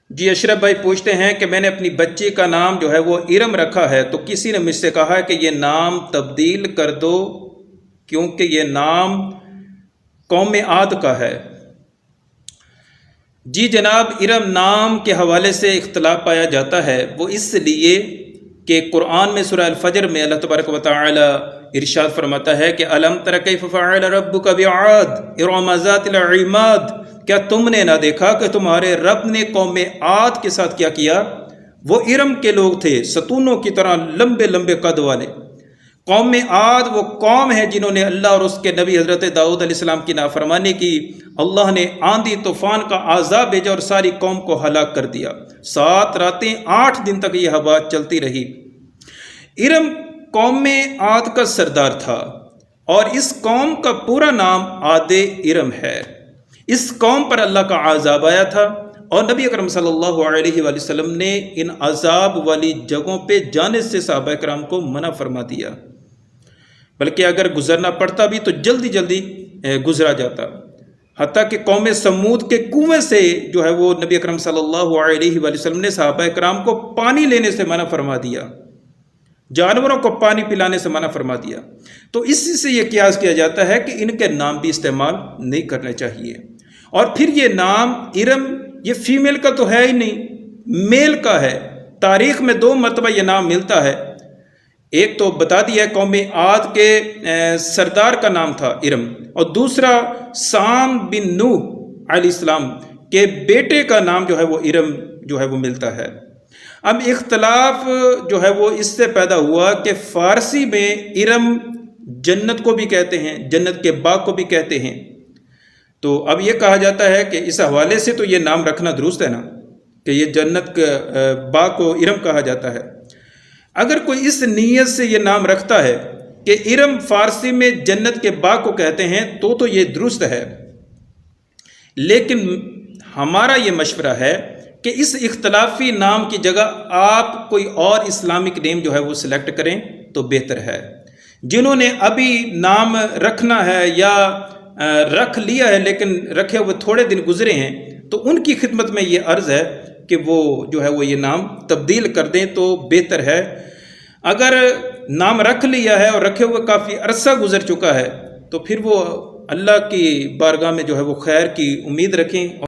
جی اشرف بھائی پوچھتے ہیں کہ میں نے اپنی بچی کا نام جو ہے وہ ارم رکھا ہے، تو کسی نے مجھ سے کہا ہے کہ یہ نام تبدیل کر دو کیونکہ یہ نام قوم عاد کا ہے۔ جی جناب، ارم نام کے حوالے سے اختلاف پایا جاتا ہے، وہ اس لیے کہ قرآن میں سورہ الفجر میں اللہ تبارک و تعالی ارشاد فرماتا ہے کہ الم تر کیف فعل ربک بعاد ارم ذات العماد، کیا تم نے نہ دیکھا کہ تمہارے رب نے قوم عاد کے ساتھ کیا کیا؟ وہ ارم کے لوگ تھے، ستونوں کی طرح لمبے لمبے قد والے۔ قوم عاد وہ قوم ہے جنہوں نے اللہ اور اس کے نبی حضرت داؤد علیہ السلام کی نافرمانی کی۔ اللہ نے آندھی طوفان کا عذاب بھیجا اور ساری قوم کو ہلاک کر دیا۔ 7 راتیں 8 دن تک یہ ہوا چلتی رہی۔ ارم قوم عاد کا سردار تھا اور اس قوم کا پورا نام عاد ارم ہے۔ اس قوم پر اللہ کا عذاب آیا تھا اور نبی اکرم صلی اللہ علیہ وآلہ وسلم نے ان عذاب والی جگہوں پہ جانے سے صحابہ کرام کو منع فرما دیا، بلکہ اگر گزرنا پڑتا بھی تو جلدی جلدی گزرا جاتا، حتیٰ کہ قوم سمود کے کنویں سے جو ہے وہ نبی اکرم صلی اللہ علیہ وآلہ وسلم نے صحابہ کرام کو پانی لینے سے منع فرما دیا، جانوروں کو پانی پلانے سے منع فرما دیا۔ تو اسی سے یہ قیاس کیا جاتا ہے کہ ان کے نام بھی استعمال نہیں کرنے چاہیے۔ اور پھر یہ نام ارم یہ فیمیل کا تو ہے ہی نہیں، میل کا ہے۔ تاریخ میں 2 مرتبہ یہ نام ملتا ہے، ایک تو بتا دیا ہے قوم عاد کے سردار کا نام تھا ارم، اور دوسرا سام بن نوح علیہ السلام کے بیٹے کا نام جو ہے وہ ارم جو ہے وہ ملتا ہے۔ اب اختلاف جو ہے وہ اس سے پیدا ہوا کہ فارسی میں ارم جنت کو بھی کہتے ہیں، جنت کے باغ کو بھی کہتے ہیں، تو اب یہ کہا جاتا ہے کہ اس حوالے سے تو یہ نام رکھنا درست ہے نا، کہ یہ جنت کے باغ کو ارم کہا جاتا ہے۔ اگر کوئی اس نیت سے یہ نام رکھتا ہے کہ ارم فارسی میں جنت کے باغ کو کہتے ہیں تو یہ درست ہے، لیکن ہمارا یہ مشورہ ہے کہ اس اختلافی نام کی جگہ آپ کوئی اور اسلامک نیم جو ہے وہ سلیکٹ کریں تو بہتر ہے۔ جنہوں نے ابھی نام رکھنا ہے یا رکھ لیا ہے لیکن رکھے ہوئے تھوڑے دن گزرے ہیں، تو ان کی خدمت میں یہ عرض ہے کہ وہ جو ہے وہ یہ نام تبدیل کر دیں تو بہتر ہے۔ اگر نام رکھ لیا ہے اور رکھے ہوئے کافی عرصہ گزر چکا ہے تو پھر وہ اللہ کی بارگاہ میں جو ہے وہ خیر کی امید رکھیں۔